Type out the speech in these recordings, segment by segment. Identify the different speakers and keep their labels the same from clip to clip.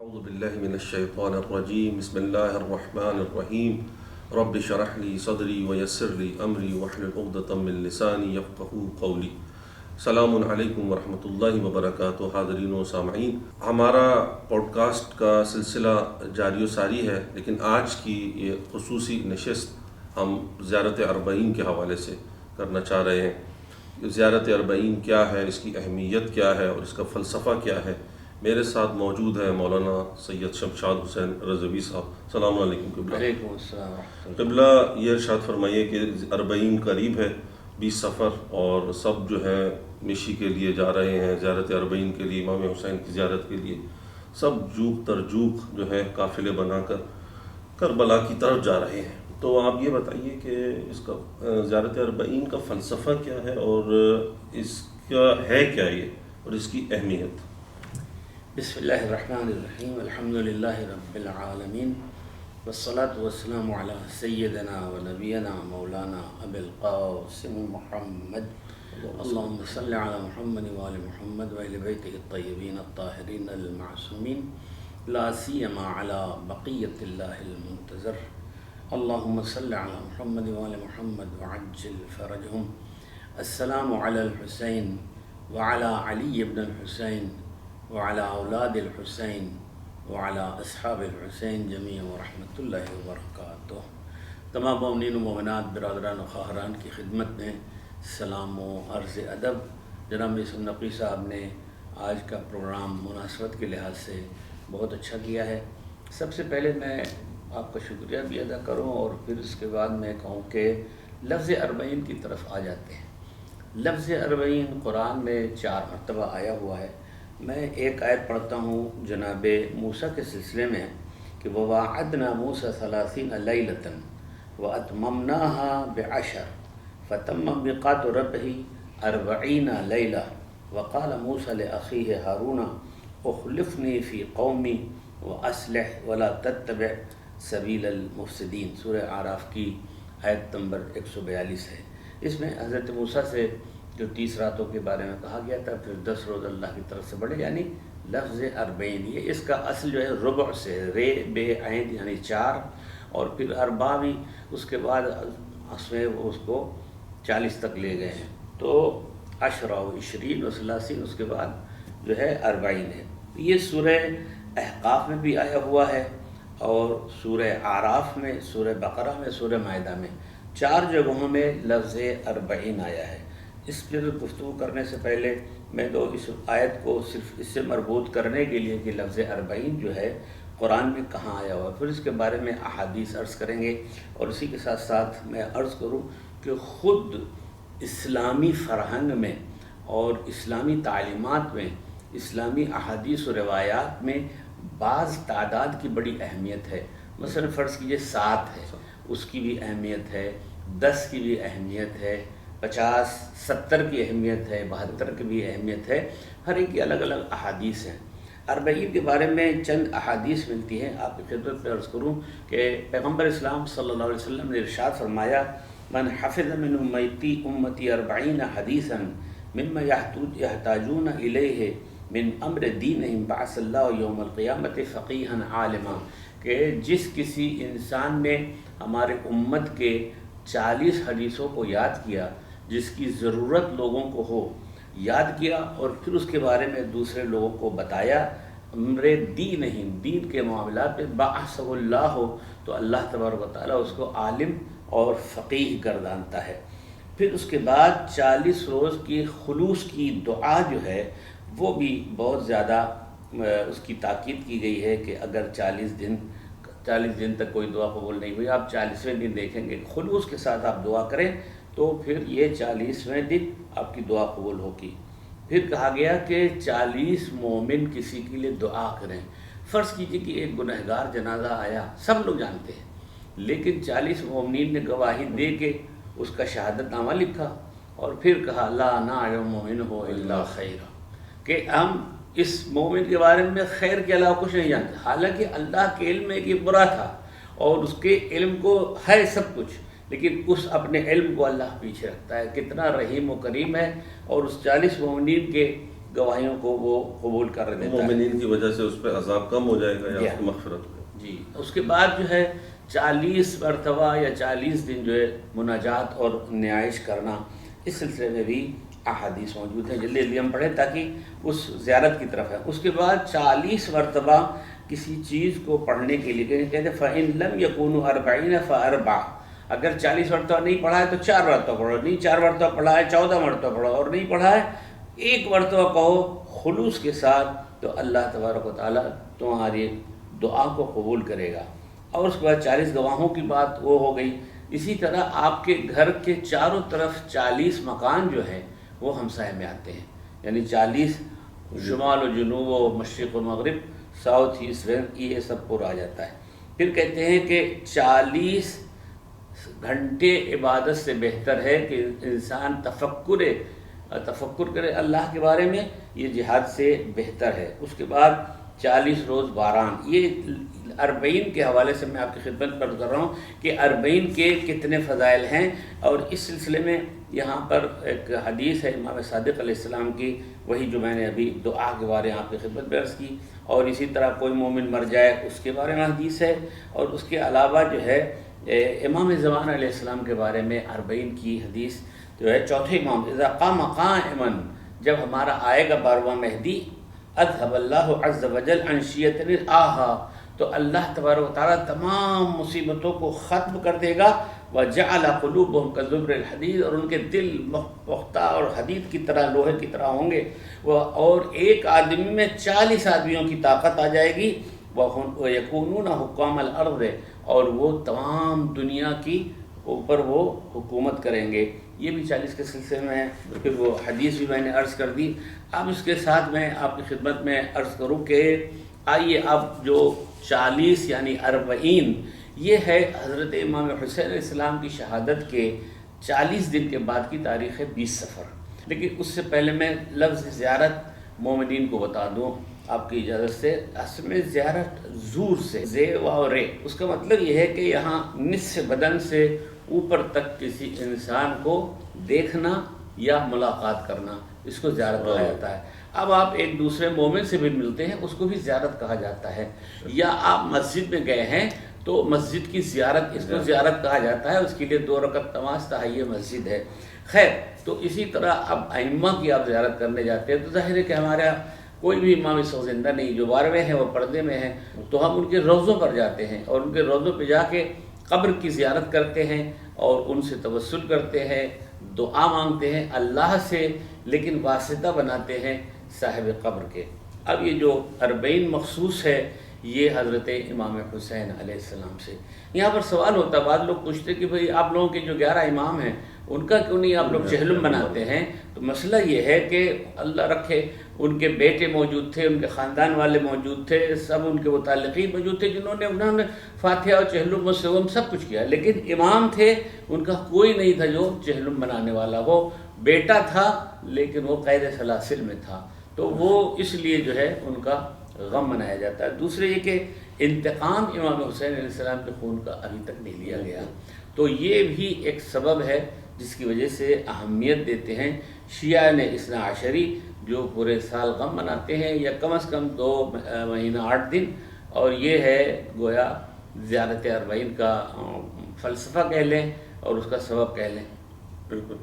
Speaker 1: اعوذ باللہ من الشیطان الرجیم بسم اللہ الرحمن الرحیم رب شرح لی صدری ویسر لی امری واحلل عقدۃ من لسانی یفقہوا قولی۔ السلام علیکم ورحمۃ اللہ وبرکاتہ۔ حاضرین و سامعین، ہمارا پوڈ کاسٹ کا سلسلہ جاری و ساری ہے، لیکن آج کی یہ خصوصی نشست ہم زیارت اربعین کے حوالے سے کرنا چاہ رہے ہیں۔ زیارت اربعین کیا ہے، اس کی اہمیت کیا ہے اور اس کا فلسفہ کیا ہے۔ میرے ساتھ موجود ہے مولانا سید شمشاد حسین رضوی صاحب۔ السلام علیکم قبلہ۔
Speaker 2: وعلیکم السلام۔
Speaker 1: قبلہ یہ ارشاد فرمائیے کہ اربعین قریب ہے، 20 سفر، اور سب جو ہے مشی کے لیے جا رہے ہیں، زیارت اربعین کے لیے، امام حسین کی زیارت کے لیے، سب جوک تر جوک جو ہے قافلے بنا کر کربلا کی طرف جا رہے ہیں۔ تو آپ یہ بتائیے کہ اس کا زیارت اربعین کا فلسفہ کیا ہے اور اس کا ہے کیا یہ اور اس کی اہمیت۔
Speaker 2: بسم اللہ الرحمن الرحیم، الحمد للہ رب العالمین، والصلاة والسلام علی سیدنا و نبینا مولانا ابی القاسم محمد، اللہم صل علی محمد وآل محمد وآل بیتہ الطیبین الطاہرین المعصومین، لا سیما علی بقیت اللہ المنتظر، اللہم صل علی محمد وآل محمد وعجل فرجہم۔ السلام علی الحسین وعلی علی ابن الحسین وعلی اولاد الحسین وعلی اصحاب الحسین جمیعا ورحمۃ اللہ وبرکاتہ۔ تمام مومنین و مومنات، برادران و خواہران کی خدمت میں سلام و عرض ادب۔ جناب یوسف نقوی صاحب نے آج کا پروگرام مناسبت کے لحاظ سے بہت اچھا کیا ہے۔ سب سے پہلے میں آپ کا شکریہ بھی ادا کروں اور پھر اس کے بعد میں کہوں کہ لفظ اربعین کی طرف آ جاتے ہیں۔ لفظ اربعین قرآن میں 4 مرتبہ آیا ہوا ہے۔ میں ایک آیت پڑھتا ہوں جناب موسیٰ کے سلسلے میں کہ وَوَاعَدْنَا مُوسَىٰ 30 لَيْلَةً وَأَتْمَمْنَاهَا ب10 فَتَمَّ مِيقَاتُ رَبِّهِ 40 لَيْلَةً وَقَالَ مُوسَىٰ لِأَخِيهِ هَارُونَ اخْلِفْنِي فِي قَوْمِي وَأَصْلِحْ وَلَا تَتَّبِعْ سَبِيلَ الْمُفْسِدِينَ۔ سورہ اعراف کی آیت نمبر 142 ہے۔ اس میں حضرت موسیٰ سے جو 30 راتوں کے بارے میں کہا گیا تھا، پھر 10 روز اللہ کی طرف سے بڑھے، یعنی لفظ اربعین، یہ اس کا اصل جو ہے ربع سے، رے بے عین یعنی 4، اور پھر اربع بھی اس کے بعد اس میں اس کو 40 تک لے گئے ہیں، تو 10 و 20 و 30 اس کے بعد جو ہے 40 ہے۔ یہ سورہ احقاف میں بھی آیا ہوا ہے اور سورہ اعراف میں، سورہ بقرہ میں، سورہ مائدہ میں، 4 جگہوں میں لفظ اربعین آیا ہے۔ اس پر گفتگو کرنے سے پہلے میں تو اس آیت کو صرف اس سے مربوط کرنے کے لیے کہ لفظ اربعین جو ہے قرآن میں کہاں آیا ہوا ہے، پھر اس کے بارے میں احادیث عرض کریں گے، اور اسی کے ساتھ ساتھ میں عرض کروں کہ خود اسلامی فرہنگ میں اور اسلامی تعلیمات میں، اسلامی احادیث و روایات میں بعض تعداد کی بڑی اہمیت ہے۔ مثلا فرض کیجئے 7 ہے، اس کی بھی اہمیت ہے، 10 کی بھی اہمیت ہے، 50 70 کی اہمیت ہے، 72 کی بھی اہمیت ہے، ہر ایک کی الگ الگ احادیث ہیں۔ اربعین کے بارے میں چند احادیث ملتی ہیں، آپ کی خدمت میں عرض کروں کہ پیغمبر اسلام صلی اللہ علیہ وسلم نے ارشاد فرمایا من حفظ من امتی 40 حدیثا مما یحتاجون الیہ من امر دینہم بعث اللہ یوم القیامت فقیہا عالما، کہ جس کسی انسان نے ہمارے امت کے 40 حدیثوں کو یاد کیا، جس کی ضرورت لوگوں کو ہو، یاد کیا اور پھر اس کے بارے میں دوسرے لوگوں کو بتایا، امر دین کے معاملات میں بعث اللہ ہو، تو اللہ تبارک و تعالیٰ اس کو عالم اور فقیہ گردانتا ہے۔ پھر اس کے بعد 40 روز کی خلوص کی دعا جو ہے وہ بھی بہت زیادہ اس کی تاکید کی گئی ہے کہ اگر 40 دن تک کوئی دعا قبول نہیں ہوئی، آپ 40ویں دن دیکھیں گے خلوص کے ساتھ آپ دعا کریں تو پھر یہ 40ویں دن آپ کی دعا قبول ہوگی۔ پھر کہا گیا کہ 40 مومن کسی کے لیے دعا کریں۔ فرض کیجئے کہ ایک گنہگار جنازہ آیا، سب لوگ جانتے ہیں، لیکن 40 مومنین نے گواہی دے کے اس کا شہادت نامہ لکھا اور پھر کہا لا نعلم منہ الا خیرا، کہ ہم اس مومن کے بارے میں خیر کے علاوہ کچھ نہیں جانتے، حالانکہ اللہ کے علم میں کہ برا تھا اور اس کے علم کو ہے سب کچھ، لیکن اس اپنے علم کو اللہ پیچھے رکھتا ہے۔ کتنا رحیم و کریم ہے، اور اس 40 مومنین کے گواہیوں کو وہ قبول کر دیتا ہے،
Speaker 1: مومنین کی وجہ سے اس پہ عذاب کم ہو جائے گا یا اس کی مغفرت ہوگی۔
Speaker 2: جی۔ اس کے بعد جو ہے 40 مرتبہ یا 40 دن جو ہے مناجات اور نیائش کرنا، اس سلسلے میں بھی احادیث موجود ہیں، جلدی جلدی ہم پڑھیں تاکہ اس زیارت کی طرف ہے۔ اس کے بعد 40 مرتبہ کسی چیز کو پڑھنے کے لیے کہتے ہیں فَإِن لَمْ يَكُونُوا 40 فَأَرْبَعٌ، اگر 40 مرتبہ نہیں پڑھا ہے تو 4 مرتبہ پڑھو، نہیں 4 مرتبہ پڑھا ہے 14 مرتبہ پڑھو، اور نہیں پڑھا ہے 1 مرتبہ کہو خلوص کے ساتھ، تو اللہ تبارک و تعالیٰ تمہاری دعا کو قبول کرے گا۔ اور اس کے بعد 40 گواہوں کی بات وہ ہو گئی۔ اسی طرح آپ کے گھر کے چاروں طرف 40 مکان جو ہیں وہ ہمسائے میں آتے ہیں، یعنی 40 شمال و جنوب و مشرق و مغرب، ساؤتھ ایسٹ ویسٹ، یہ سب پورا آ جاتا ہے۔ پھر کہتے ہیں کہ 40 گھنٹے عبادت سے بہتر ہے کہ انسان تفکر کرے اللہ کے بارے میں، یہ جہاد سے بہتر ہے۔ اس کے بعد 40 روز باران، یہ 40 کے حوالے سے میں آپ کی خدمت پر کر رہا ہوں کہ 40 کے کتنے فضائل ہیں، اور اس سلسلے میں یہاں پر ایک حدیث ہے امام صادق علیہ السلام کی، وہی جو میں نے ابھی دعا کے بارے میں آپ کی خدمت میں عرض کی، اور اسی طرح کوئی مومن مر جائے اس کے بارے میں حدیث ہے، اور اس کے علاوہ جو ہے امام زمان علیہ السلام کے بارے میں 40 کی حدیث جو ہے، چوتھے امام اذا قام قائما، جب ہمارا آئے گا 12واں مہدی، اذهب اللہ عز وجل عن شیعۃ آہا، تو اللہ تبارک و تعالیٰ تمام مصیبتوں کو ختم کر دے گا، وجعل قلوبهم كزبر الحدید، اور ان کے دل پختہ اور حدید کی طرح، لوہے کی طرح ہوں گے، اور ایک آدمی میں 40 آدمیوں کی طاقت آ جائے گی، وَيَكُونُونَ حُكَّامَ الْأَرْضِ، اور وہ تمام دنیا کی اوپر وہ حکومت کریں گے۔ یہ بھی 40 کے سلسلے میں ہے۔ پھر وہ حدیث بھی میں نے عرض کر دی۔ اب اس کے ساتھ میں آپ کی خدمت میں عرض کروں کہ آئیے اب جو 40 یعنی 40، یہ ہے حضرت امام حسین علیہ السلام کی شہادت کے 40 دن کے بعد کی تاریخ ہے 20 صفر۔ لیکن اس سے پہلے میں لفظ زیارت مومنین کو بتا دوں آپ کی اجازت سے۔ اصل میں زیارت زور سے، زے و رے، اس کا مطلب یہ ہے کہ یہاں نصف بدن سے اوپر تک کسی انسان کو دیکھنا یا ملاقات کرنا، اس کو زیارت کہا جاتا ہے۔ اب آپ ایک دوسرے مومن سے بھی ملتے ہیں، اس کو بھی زیارت کہا جاتا ہے۔ یا آپ مسجد میں گئے ہیں تو مسجد کی زیارت، اس کو زیارت کہا جاتا ہے، اس کے لیے 2 رکعت نماز تحیہ مسجد ہے۔ خیر، تو اسی طرح اب ائمہ کی آپ زیارت کرنے جاتے ہیں تو ظاہر ہے کہ ہمارے یہاں کوئی بھی امام اس وقت زندہ نہیں، جو 12ویں ہیں وہ پردے میں ہیں، تو ہم ان کے روضوں پر جاتے ہیں اور ان کے روضوں پہ جا کے قبر کی زیارت کرتے ہیں اور ان سے توسل کرتے ہیں، دعا مانگتے ہیں اللہ سے، لیکن واسطہ بناتے ہیں صاحب قبر کے۔ اب یہ جو 40 مخصوص ہے یہ حضرت امام حسین علیہ السلام سے۔ یہاں پر سوال ہوتا ہے، بعض لوگ پوچھتے کہ بھئی آپ لوگوں کے جو 11 امام ہیں ان کا کیوں نہیں آپ لوگ چہلم بناتے ہیں؟ تو مسئلہ یہ ہے کہ اللہ رکھے ان کے بیٹے موجود تھے، ان کے خاندان والے موجود تھے، سب ان کے متعلقین موجود تھے انہوں نے فاتحہ اور چہلم و سوم سب کچھ کیا، لیکن امام تھے ان کا کوئی نہیں تھا جو چہلم بنانے والا ہو۔ بیٹا تھا لیکن وہ قید سلاسل میں تھا، تو وہ اس لیے جو ہے ان کا غم منایا جاتا ہے۔ دوسرے یہ کہ انتقام امام حسین علیہ السلام کے خون کا ابھی تک نہیں لیا گیا، تو یہ بھی ایک سبب ہے جس کی وجہ سے اہمیت دیتے ہیں شیعہ نے اثنا عشری، جو پورے سال غم مناتے ہیں، یا کم از کم 2 مہینہ 8 دن، اور یہ ہے گویا زیارت 40 کا فلسفہ کہہ لیں اور اس کا سبب کہہ لیں۔
Speaker 1: بالکل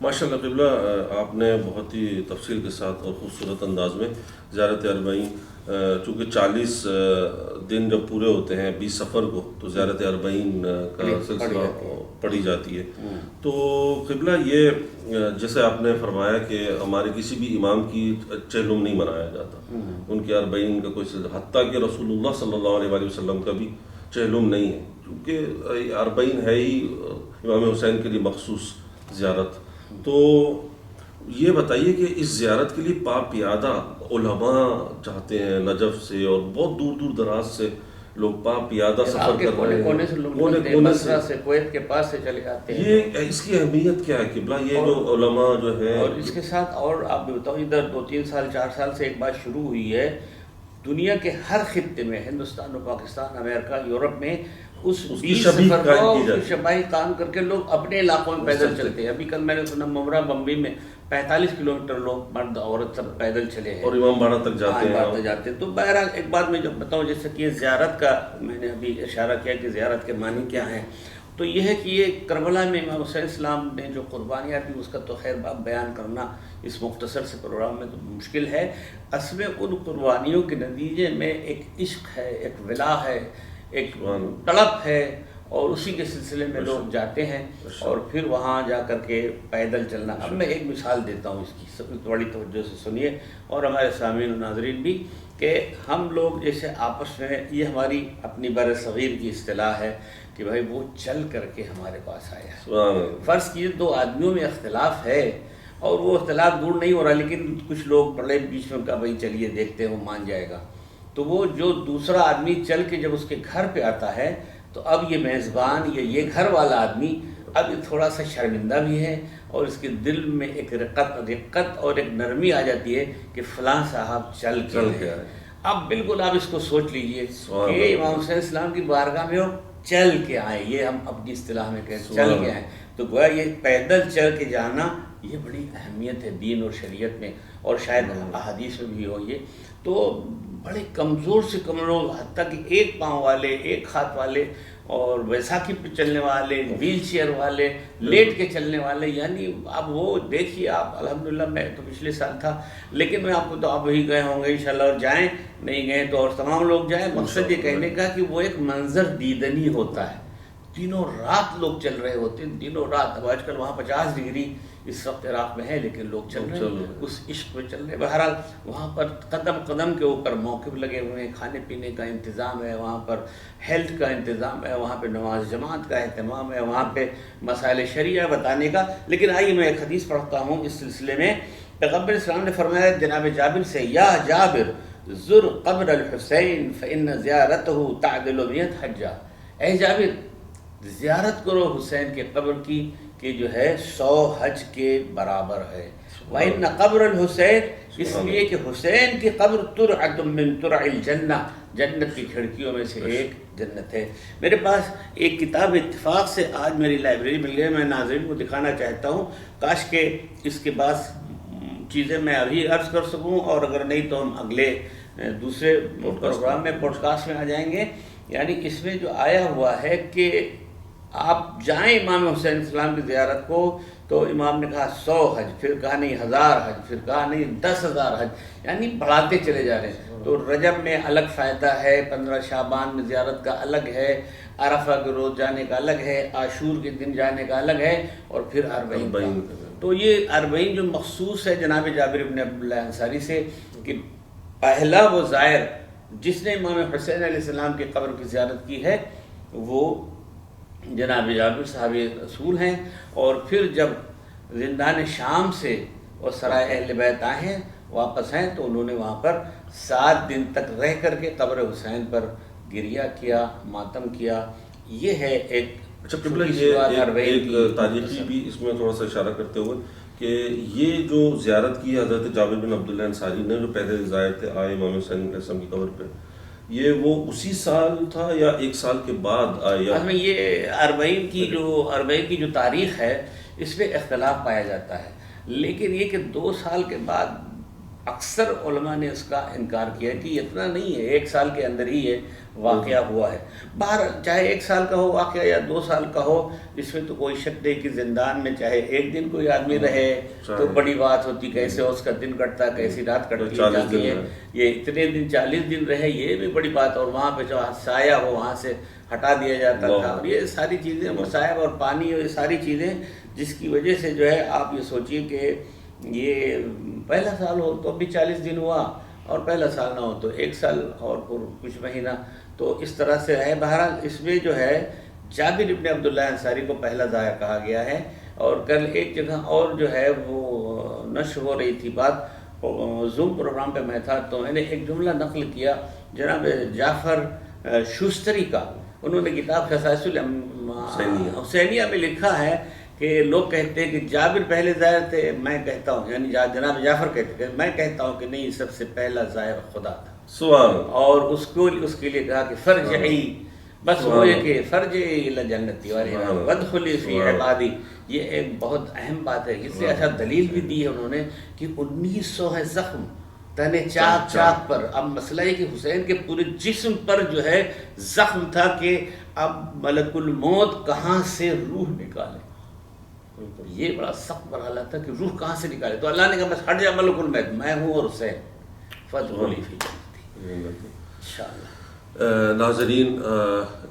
Speaker 1: ماشاء اللہ قبلہ، آپ نے بہت ہی تفصیل کے ساتھ اور خوبصورت انداز میں زیارت 40، چونکہ 40 دن جب پورے ہوتے ہیں 20 صفر کو، تو زیارت 40 کا سلسلہ پڑھی جاتی ہے۔ تو قبلہ یہ جیسے آپ نے فرمایا کہ ہمارے کسی بھی امام کی چہلم نہیں منایا جاتا، ان کے 40 کا کوئی سلسلہ، حتیٰ کہ رسول اللہ صلی اللہ علیہ وسلم کا بھی چہلم نہیں ہے، کیونکہ 40 ہے ہی امام حسین کے لیے مخصوص زیارت۔ تو یہ بتائیے کہ اس زیارت کے لیے پاک پیادہ علماء چاہتے ہیں نجف سے اور بہت دور دور دراز سے لوگ پاک پیادہ سفر کر رہے ہیں،
Speaker 2: کونے سے لوگ کونے سے کویت کے پاس سے چلے جاتے ہیں۔
Speaker 1: یہ اس کی اہمیت کیا ہے قبلہ، یہ جو علماء جو ہے؟
Speaker 2: اور اس کے ساتھ اور آپ بھی بتاؤ، ادھر 2-3 سال 4 سال سے ایک بات شروع ہوئی ہے، دنیا کے ہر خطے میں، ہندوستان و پاکستان، امریکہ، یورپ میں اس
Speaker 1: کی
Speaker 2: 20
Speaker 1: شبیہ
Speaker 2: سفر
Speaker 1: قائم
Speaker 2: کو
Speaker 1: کی
Speaker 2: اس
Speaker 1: جاتی
Speaker 2: کی شباہی کام کر کے لوگ اپنے علاقوں میں پیدل چلتے ہیں. ابھی کل میں نے سنا ممرہ بمبئی میں 45 کلومیٹر لوگ مرد عورت سب پیدل چلے ہیں
Speaker 1: اور امام باڑہ تک جاتے ہیں.
Speaker 2: جاتے ہیں. تو بہرحال ایک بات میں جب بتاؤں، جیسے کہ زیارت کا میں نے ابھی اشارہ کیا کہ زیارت کے معنی کیا ہیں، تو یہ ہے کہ یہ کربلا میں امام حسین السلام نے جو قربانیاں دی اس کا تو خیر باب بیان کرنا اس مختصر سے پروگرام میں تو مشکل ہے. اصل میں ان قربانیوں کے نتیجے میں ایک عشق ہے، ایک ولا ہے، ایک تڑپ ہے، اور اسی کے سلسلے میں لوگ جاتے ہیں اور پھر وہاں جا کر کے پیدل چلنا. اب میں ایک مثال دیتا ہوں اس کی، سب بڑی توجہ سے سنیے اور ہمارے سامعین و ناظرین بھی، کہ ہم لوگ جیسے آپس میں، یہ ہماری اپنی بر صغیر کی اصطلاح ہے کہ بھائی وہ چل کر کے ہمارے پاس آیا. فرض کیجیے دو آدمیوں میں اختلاف ہے اور وہ اختلاف دور نہیں ہو رہا، لیکن کچھ لوگ بڑے بیچ میں ان کا بھائی چلیے دیکھتے ہیں وہ مان جائے گا. تو وہ جو دوسرا آدمی چل کے جب اس کے گھر پہ آتا ہے تو اب یہ میزبان یا یہ گھر والا آدمی اب تھوڑا سا شرمندہ بھی ہے اور اس کے دل میں ایک رقت اور ایک نرمی آ جاتی ہے کہ فلاں صاحب چل کے آئے. اب بالکل آپ اس کو سوچ لیجئے کہ امام حسین السلام کی بارگاہ میں وہ چل کے آئے، یہ ہم اپنی اصطلاح میں کہیں چل کے آئے. تو گویا یہ پیدل چل کے جانا یہ بڑی اہمیت ہے دین اور شریعت میں، اور شاید احادیث میں بھی ہو. یہ تو بڑے کمزور سے کمزور، حتیٰ کہ ایک پاؤں والے، ایک ہاتھ والے، اور بیساکھی پہ چلنے والے، ویل چیئر والے، لیٹ کے چلنے والے، یعنی اب وہ دیکھیے آپ. الحمدللہ میں تو پچھلے سال تھا، لیکن میں آپ کو تو آپ وہی گئے ہوں گے انشاءاللہ، اور جائیں نہیں گئے تو اور تمام لوگ جائیں. مقصد یہ کہنے کا کہ وہ ایک منظر دیدنی ہوتا ہے. دنوں رات لوگ چل رہے ہوتے ہیں، دنوں رات. اب آج کل وہاں 50 ڈگری اس وقت عراق میں ہے، لیکن لوگ چل رہے ہیں اس عشق میں چل رہے ہیں. بہرحال وہاں پر قدم قدم کے اوپر موقف لگے ہوئے ہیں، کھانے پینے کا انتظام ہے، وہاں پر ہیلتھ کا انتظام ہے، وہاں پہ نماز جماعت کا اہتمام ہے، وہاں پہ مسائل شریعہ بتانے کا. لیکن آئیے میں ایک حدیث پڑھتا ہوں اس سلسلے میں. پیغمبر اسلام نے فرمایا جناب جابر سے، یا جابر زر قبر الحسین فإن زیارته تعدل 100 حجہ. اے جابر زیارت کرو حسین کے قبر کی کہ جو ہے 100 حج کے برابر ہے. وَإِنَّ قَبْرَ الْحُسَيْنِ، اس لیے کہ حسین کی قبر ترعۃ من ترع الجنہ، جنت کی کھڑکیوں میں سے ایک جنت ہے. میرے پاس ایک کتاب اتفاق سے آج میری لائبریری مل گئی، میں ناظرین کو دکھانا چاہتا ہوں. کاش کہ اس کے بعد چیزیں میں ابھی عرض کر سکوں، اور اگر نہیں تو ہم اگلے دوسرے پروگرام میں پوڈ کاسٹ میں آ جائیں گے. یعنی اس میں جو آیا ہوا ہے کہ آپ جائیں امام حسین السلام کی زیارت کو، تو امام نے کہا 100 حج، پھر کہا نہیں 1000 حج، پھر کہا نہیں 10,000 حج، یعنی بڑھاتے چلے جا رہے ہیں. تو رجب میں الگ فائدہ ہے، 15 شعبان میں زیارت کا الگ ہے، عرفہ کے روز جانے کا الگ ہے، عاشور کے دن جانے کا الگ ہے، اور پھر 40 کا. تو یہ 40 جو مخصوص ہے جناب جابر بن عبداللہ انصاری سے، کہ پہلا وہ زائر جس نے امام حسین علیہ السلام کی قبر کی زیارت کی ہے وہ جناب جابر صحابی رسول ہیں. اور پھر جب زندان شام سے اور سرائے اہل بیت آئے ہیں، واپس ہیں، تو انہوں نے وہاں پر 7 دن تک رہ کر کے قبر حسین پر گریہ کیا، ماتم کیا. یہ ہے ایک
Speaker 1: ایک تاریخی بھی اس میں تھوڑا سا اشارہ کرتے ہوئے کہ یہ جو زیارت کی حضرت جابر بن عبداللہ انصاری نے، جو پہلے زائر تھے آئے امام حسین علیہ السلام کی قبر پہ، یہ وہ اسی سال تھا یا 1 سال کے بعد آیا؟
Speaker 2: یہ 40 کی جو تاریخ ہے اس میں اختلاف پایا جاتا ہے، لیکن یہ کہ 2 سال کے بعد اکثر علماء نے اس کا انکار کیا کہ اتنا نہیں ہے، 1 سال کے اندر ہی یہ واقعہ ہوا ہے. باہر چاہے 1 سال کا ہو واقعہ یا 2 سال کا ہو، اس میں تو کوئی شک نہیں کہ زندان میں چاہے 1 دن کوئی آدمی رہے تو بڑی بات ہوتی، کیسے اس کا دن کٹتا، کیسی رات کٹتی ہے. یہ اتنے دن 40 دن رہے، یہ بھی بڑی بات. اور وہاں پہ جو سایہ ہو وہاں سے ہٹا دیا جاتا تھا، اور یہ ساری چیزیں، مصائب اور پانی اور یہ ساری چیزیں، جس کی وجہ سے جو ہے آپ یہ سوچیے کہ یہ پہلا سال ہو تو بھی 40 دن ہوا، اور پہلا سال نہ ہو تو 1 سال اور کچھ مہینہ. تو اس طرح سے ہے. بہرحال اس میں جو ہے جابر بن عبداللہ انصاری کو پہلا زائر کہا گیا ہے. اور کل ایک جگہ اور جو ہے وہ نشر ہو رہی تھی بات، زوم پروگرام پہ میں تھا، تو میں نے ایک جملہ نقل کیا جناب جعفر شوستری کا. انہوں نے کتاب خصائص الحسینیہ میں لکھا ہے کہ لوگ کہتے ہیں کہ جابر پہلے زائر تھے، میں کہتا ہوں، یعنی جناب جعفر کہتے ہیں، میں کہتا ہوں کہ نہیں، سب سے پہلا زائر خدا تھا. اور اس کے لیے کہا کہ فرجعی بس وہ ہے کہ فرجع الی جنتی وادخلی فی عبادی، یہ ایک بہت اہم بات ہے. اس لیے ایسا دلیل بھی دی ہے انہوں نے کہ 1900 ہے زخم تنے چاک چاک پر. اب مسئلہ ہے کہ حسین کے پورے جسم پر جو ہے زخم تھا کہ اب ملک الموت کہاں سے روح نکالے. یہ بڑا سخت مرحلہ تھا کہ روح کہاں سے نکالے. تو اللہ نے کہا بس ہٹ جا ملک الموت، میں ہوں اور حسین، فادخلی فی جنتی انشاءاللہ.
Speaker 1: ناظرین،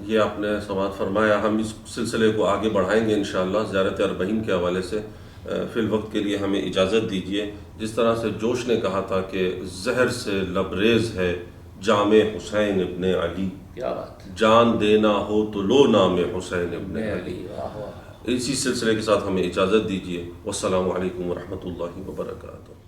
Speaker 1: یہ آپ نے سماعت فرمایا. ہم اس سلسلے کو آگے بڑھائیں گے انشاءاللہ زیارت اربعین کے حوالے سے. فی الوقت کے لیے ہمیں اجازت دیجیے. جس طرح سے جوش نے کہا تھا کہ زہر سے لبریز ہے جام حسین ابن علی،
Speaker 2: کیا بات،
Speaker 1: جان دینا ہو تو لو نام حسین ابن علی.
Speaker 2: واہ واہ.
Speaker 1: اسی سلسلے کے ساتھ ہمیں اجازت دیجیے. والسلام علیکم ورحمۃ اللہ وبرکاتہ.